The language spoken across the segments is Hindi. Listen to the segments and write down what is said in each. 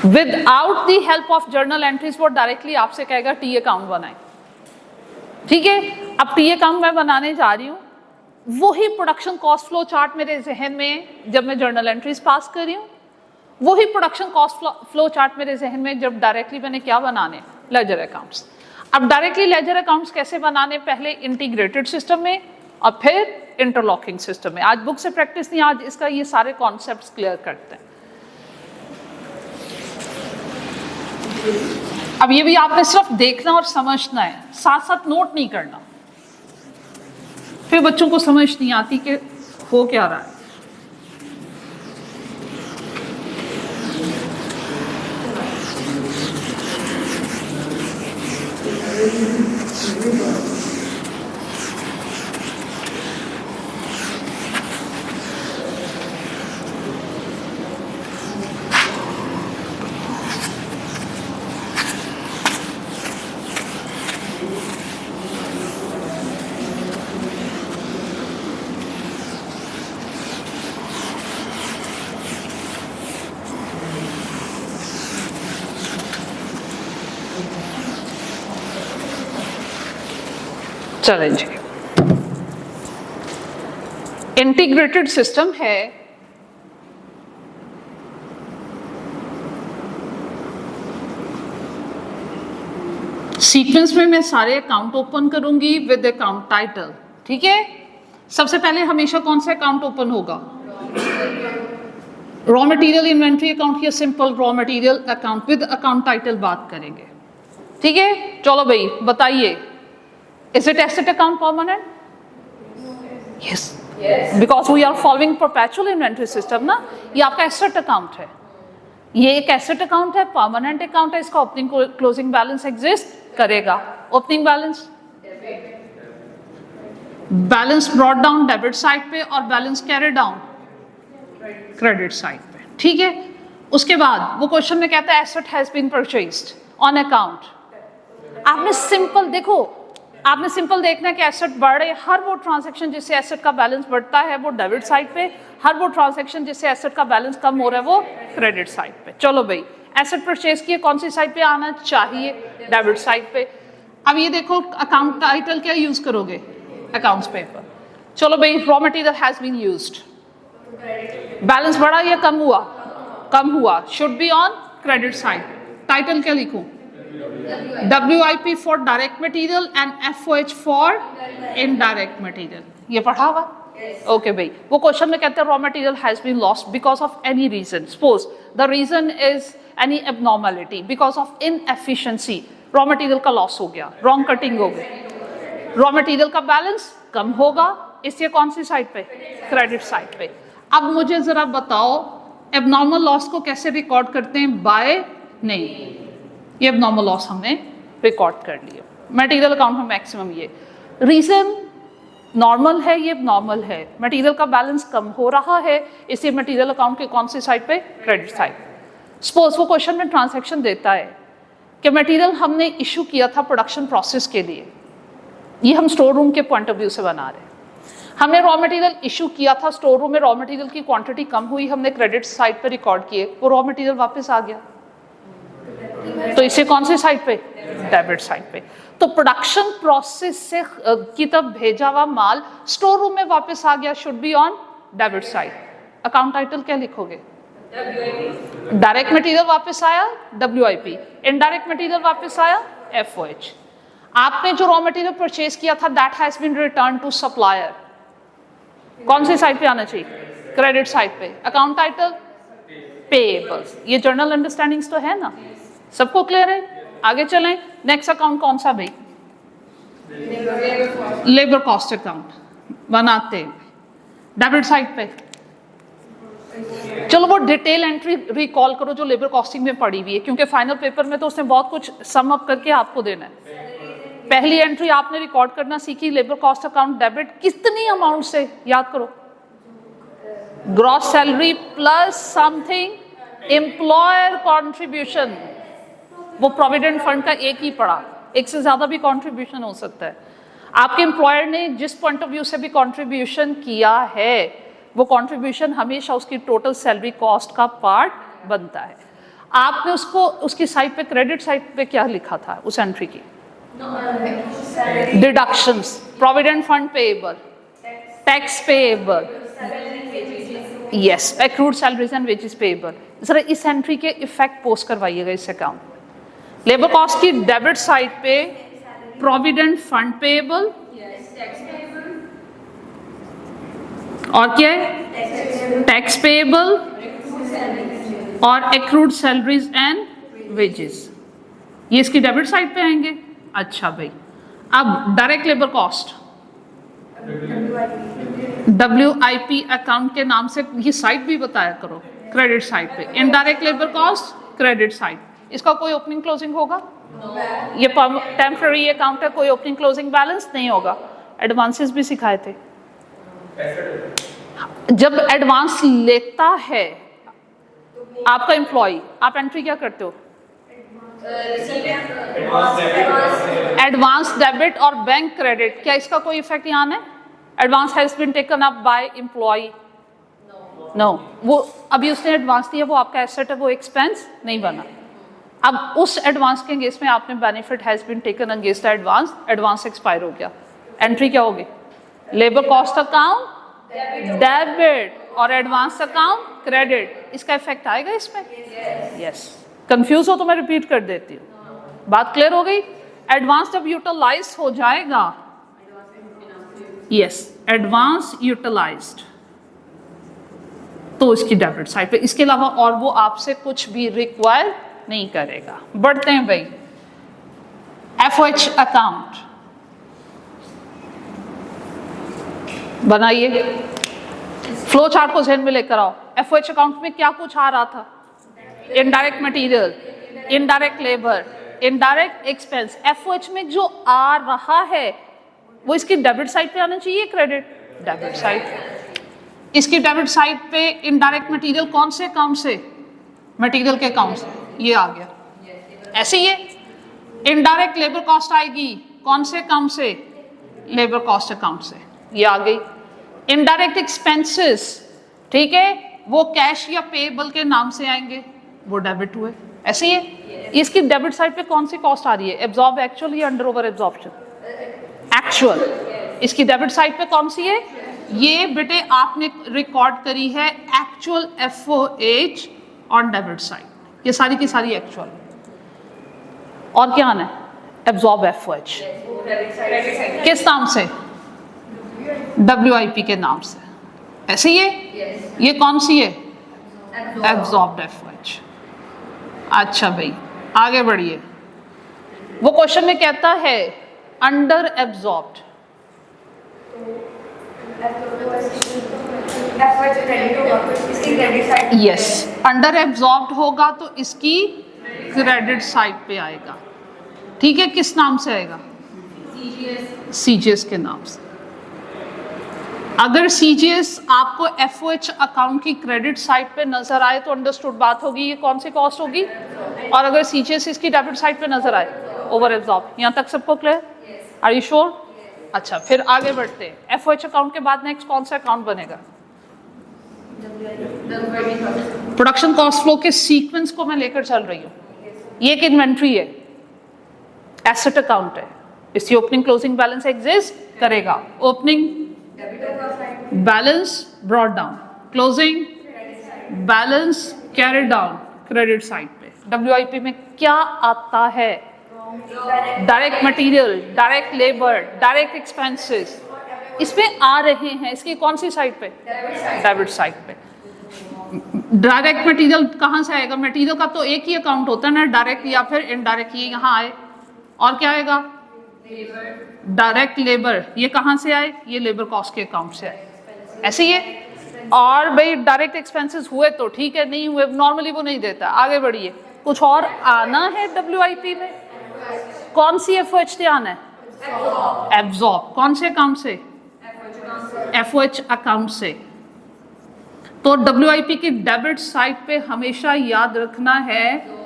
Without the help of journal entries वो डायरेक्टली आपसे कहेगा टी अकाउंट बनाए। ठीक है, अब टी अकाउंट मैं बनाने जा रही हूँ, वही प्रोडक्शन कॉस्ट फ्लो चार्ट मेरे जहन में जब मैं जर्नल एंट्रीज पास कर रही हूँ, वही प्रोडक्शन कॉस्ट फ्लो चार्ट मेरे जहन में जब डायरेक्टली मैंने क्या बनाने, लेजर अकाउंट्स। अब डायरेक्टली लेजर अकाउंट्स कैसे बनाने, पहले इंटीग्रेटेड सिस्टम में और फिर इंटरलॉकिंग सिस्टम में। आज बुक से प्रैक्टिस नहीं, आज इसका ये सारे कॉन्सेप्ट्स क्लियर करते हैं। अब ये भी आपने सिर्फ देखना और समझना है, साथ साथ नोट नहीं करना, फिर बच्चों को समझ नहीं आती कि हो क्या रहा है। चलें जी, इंटीग्रेटेड सिस्टम है, सीक्वेंस में मैं सारे अकाउंट ओपन करूंगी विद अकाउंट टाइटल। ठीक है, सबसे पहले हमेशा कौन सा अकाउंट ओपन होगा, रॉ मटेरियल इन्वेंट्री अकाउंट या simple raw material account with account title बात करेंगे। ठीक है, चलो भाई बताइए, Is it asset account permanent? Yes. Yes. Because we are following perpetual inventory system ना, ये आपका asset account है, ये एक asset account है, permanent account है, इसका opening closing balance exist करेगा। Opening balance, balance brought down debit side पे और balance carried down credit side पे। ठीक है, उसके बाद वो क्वेश्चन में कहता है asset has been purchased on account। आपने सिंपल देखो, आपने सिंपल देखना है कि एसेट बढ़ रहे, हर वो ट्रांजैक्शन जिससे एसेट का बैलेंस बढ़ता है वो डेबिट साइड पे, हर वो ट्रांजैक्शन जिससे एसेट का बैलेंस कम हो रहा है वो क्रेडिट साइड पे। चलो भाई, एसेट परचेज किए, कौन सी साइड पे आना चाहिए, डेबिट साइड पे। अब ये देखो अकाउंट टाइटल क्या यूज करोगे, अकाउंट्स पेपर। चलो भाई, raw material has been used, balance बढ़ा या कम हुआ, कम हुआ, should be on credit side. Title क्या लिखूं, WIP for direct material and FOH for indirect material। ये पढ़ा हुआ? ओके भाई, वो क्वेश्चन में कहते हैं raw material has been lost because of any reason, suppose the reason is any abnormality, because of inefficiency raw material का लॉस हो गया, रॉन्ग कटिंग हो गई, रॉ मटेरियल का बैलेंस कम होगा, इसलिए कौन सी साइड पे, क्रेडिट साइड पे। अब मुझे जरा बताओ एबनॉर्मल लॉस को कैसे रिकॉर्ड करते हैं, बाय नहीं, ये एबनॉर्मल लॉस हमने रिकॉर्ड कर लिया। मटेरियल अकाउंट में मैक्सिमम ये रीजन नॉर्मल है, ये नॉर्मल है, मटेरियल का बैलेंस कम हो रहा है, इसलिए मटेरियल अकाउंट के कौन सी साइड पे, क्रेडिट साइड। सपोज वो क्वेश्चन में ट्रांजैक्शन देता है कि मटेरियल हमने इशू किया था प्रोडक्शन प्रोसेस के लिए, ये हम स्टोर रूम के पॉइंट ऑफ व्यू से बना रहे हैं, हमने रॉ मटेरियल इशू किया था, स्टोर रूम में रॉ मटेरियल की क्वांटिटी कम हुई, हमने क्रेडिट साइड पे रिकॉर्ड किए, वो रॉ मटेरियल वापस आ गया, तो इसे कौन सी साइड पे, डेबिट साइड पे। तो प्रोडक्शन प्रोसेस से की तरफ भेजा हुआ माल स्टोर रूम में वापस आ गया, should be on debit side. Account title क्या लिखोगे, डायरेक्ट मटेरियल वापस आया WIP, इनडायरेक्ट मटेरियल वापस आया FOH। आपने जो रॉ मटेरियल परचेज किया था that has been return to supplier, कौन सी साइड पे आना चाहिए, क्रेडिट साइड पे। Account title payables. ये जर्नल अंडरस्टैंडिंग्स तो है ना, सबको क्लियर है? आगे चलें, नेक्स्ट अकाउंट कौन सा भाई, लेबर कॉस्ट अकाउंट बनाते हैं डेबिट साइड पे। चलो वो डिटेल एंट्री रिकॉल करो जो लेबर कॉस्टिंग में पड़ी हुई है, क्योंकि फाइनल पेपर में तो उसने बहुत कुछ सम अप करके आपको देना है। पहली एंट्री आपने रिकॉर्ड करना सीखी, लेबर कॉस्ट अकाउंट डेबिट कितनी अमाउंट से, याद करो, gross salary plus something employer contribution, वो प्रोविडेंट फंड का एक ही पड़ा, एक से ज्यादा भी कंट्रीब्यूशन हो सकता है। आपके एम्प्लॉयर ने जिस पॉइंट ऑफ व्यू से भी कंट्रीब्यूशन किया है वो कंट्रीब्यूशन हमेशा उसकी टोटल सैलरी कॉस्ट का पार्ट बनता है। आपने उसको उसकी साइड पे क्रेडिट साइड पे क्या लिखा था उस एंट्री की? Deductions, provident fund payable, tax payable, yes, accrued salaries and wages payable. जरा इस एंट्री के इफेक्ट पोस्ट करवाइएगा इस अकाउंट। लेबर कॉस्ट की डेबिट साइड पे प्रोविडेंट फंड पेएबल और क्या है? टैक्स पेएबल और एक्रूड सैलरीज एंड वेजेस, ये इसकी डेबिट साइड पे आएंगे। अच्छा भाई, अब direct labour cost WIP account के नाम से ये साइड भी बताया करो, क्रेडिट साइड पे। Indirect labour cost credit side, इसका कोई ओपनिंग क्लोजिंग होगा? ये टेम्पररी अकाउंट है, कोई ओपनिंग क्लोजिंग बैलेंस नहीं होगा। एडवांसेस भी सिखाए थे। जब एडवांस लेता है आपका एम्प्लॉय, आप एंट्री क्या करते हो? एडवांस डेबिट और बैंक क्रेडिट, क्या इसका कोई इफेक्ट यहाँ है? Advance has been taken up by employ, no, वो अभी उसने एडवांस दिया, वो आपका एसेट है, वो एक्सपेंस नहीं बना। अब उस एडवांस के अगेंस्ट में आपने benefit has been taken against advance, advance expire हो गया, एंट्री क्या होगी? लेबर कॉस्ट अकाउंट डेबिट और एडवांस अकाउंट क्रेडिट, इसका इफेक्ट आएगा इसमें? यस। कंफ्यूज हो तो मैं रिपीट कर देती हूँ, बात क्लियर हो गई? एडवांस जब यूटिलाइज हो जाएगा, यस, एडवांस यूटिलाइज्ड, तो इसकी डेबिट साइड पे, इसके अलावा और वो आपसे कुछ भी रिक्वायर नहीं करेगा। बढ़ते हैं भाई, FOH अकाउंट बनाइए, फ्लो चार्ट को ज़हन में लेकर आओ। FOH अकाउंट में क्या कुछ आ रहा था? Indirect material, indirect labour, indirect expense. FOH में जो आ रहा है वो इसकी डेबिट साइड पे आना चाहिए, क्रेडिट डेबिट साइड। इसकी डेबिट साइड पे इनडायरेक्ट मटेरियल कौन से अकाउंट से? मटेरियल के अकाउंट से, ये आ गया। ऐसे ही इनडायरेक्ट लेबर कॉस्ट आएगी कौन से अकाउंट से? लेबर कॉस्ट अकाउंट से, ये आ गई। इनडायरेक्ट एक्सपेंसेस, ठीक है, वो कैश या पेएबल के नाम से आएंगे, वो डेबिट हुए। ऐसे ही है, इसकी डेबिट साइड पे कौन सी कॉस्ट आ रही है? एब्जॉर्ब एक्चुअल या अंडर ओवर एब्जॉर्प्शन? एक्चुअल। इसकी डेबिट साइड पे कौन सी है? ये बेटे आपने रिकॉर्ड करी है actual FOH on debit side, ये सारी की सारी एक्चुअल। और क्या आना है? एब्जॉर्ब FOH किस नाम से? WIP के नाम से। ऐसे ही है, ये कौन सी है? Absorbed FOH। अच्छा भाई, आगे बढ़िए। वो क्वेश्चन में कहता है under absorbed, yes, under absorbed होगा तो इसकी क्रेडिट साइड पे आएगा, ठीक है। किस नाम से आएगा? CGS के नाम से। अगर CGS आपको FOH अकाउंट की क्रेडिट साइड पे नजर आए तो अंडरस्टूड बात होगी, ये कौन सी कॉस्ट होगी। और अगर CGS इसकी डेबिट साइड पे नजर आए, ओवर एब्जॉर्ब। यहाँ तक सबको क्लियर? Are you sure? अच्छा, फिर आगे बढ़ते हैं। FOH अकाउंट के बाद नेक्स्ट कौन सा अकाउंट बनेगा? प्रोडक्शन कॉस्ट फ्लो के सीक्वेंस को मैं लेकर चल रही हूँ। ये एक इन्वेंट्री है, एसेट अकाउंट है, इसकी ओपनिंग क्लोजिंग बैलेंस एग्जिस्ट करेगा। Opening balance brought down, closing balance carried down credit side पे। WIP में क्या आता है? Direct material, direct labour, direct expenses, इसमें आ रहे हैं। इसकी कौन सी साइड पे? डेबिट साइड पे। डायरेक्ट मटेरियल कहाँ से आएगा? मटेरियल का तो एक ही अकाउंट होता है ना, डायरेक्ट या फिर इनडायरेक्ट। ये यहाँ आए और क्या आएगा? Direct labour. ये कहाँ से आए? ये लेबर कॉस्ट के अकाउंट से आए। ऐसे ही है। और भाई डायरेक्ट एक्सपेंसेस हुए तो ठीक है, नहीं हुए नॉर्मली वो नहीं देता। आगे बढ़िए, कुछ और आना है WIP में? कौन सी FOH से आना है? एब्जॉर्ब। कौन से अकाउंट से? FOH अकाउंट से। तो WIP की डेबिट साइड पे हमेशा याद रखना है।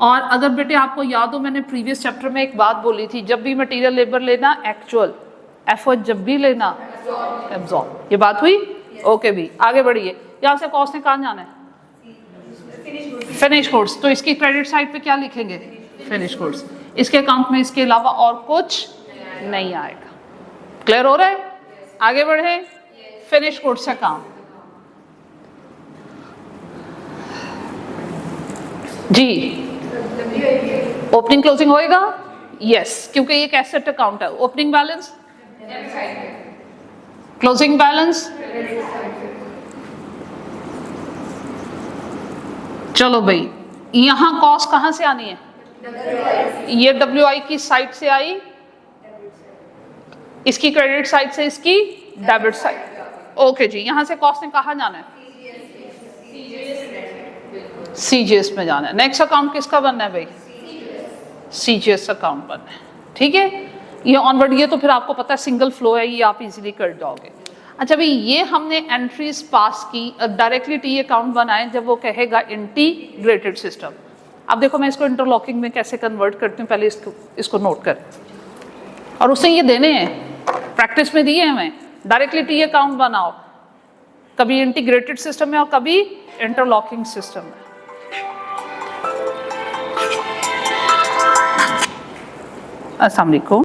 और अगर बेटे आपको याद हो, मैंने प्रीवियस चैप्टर में एक बात बोली थी, जब भी मटेरियल लेबर लेना एक्चुअल, FOH जब भी लेना एब्जॉर्ब। ये बात हुई? ओके भी, आगे बढ़िए। यहाँ से कॉस्ट ने कहाँ जाना है? फिनिश गुड्स, तो इसकी क्रेडिट साइड पे क्या लिखेंगे? Finish goods. इसके अकाउंट में इसके अलावा और कुछ नहीं आएगा। क्लियर हो रहा है? आगे बढ़े। फिनिश गुड्स अकाउंट जी, ओपनिंग क्लोजिंग होएगा? यस, क्योंकि ये एक एसेट अकाउंट है। ओपनिंग बैलेंस, क्लोजिंग बैलेंस, चलो भाई, यहां कॉस्ट कहां से आनी है? ये WI की साइड से आई, इसकी क्रेडिट साइड से इसकी डेबिट साइड। ओके जी, यहां से कॉस्ट ने कहां जाना है? CGS में जाना है। नेक्स्ट अकाउंट किसका बनना है भाई? CGS अकाउंट बनना है। ठीक है, ये ऑनवर्ड, ये तो फिर आपको पता है सिंगल फ्लो है, ये आप इजीली कर जाओगे। अच्छा भाई, ये हमने एंट्रीज पास की, डायरेक्टली टी अकाउंट बनाए जब वो कहेगा इंटीग्रेटेड सिस्टम। अब देखो मैं इसको इंटरलॉकिंग में कैसे कन्वर्ट करती हूँ, पहले इसको नोट कर। और उससे ये देने हैं, प्रैक्टिस में दिए हैं हमें, डायरेक्टली टी अकाउंट बनाओ, कभी इंटीग्रेटेड सिस्टम में और कभी इंटरलॉकिंग सिस्टम में। अस्सलाम वालेकुम।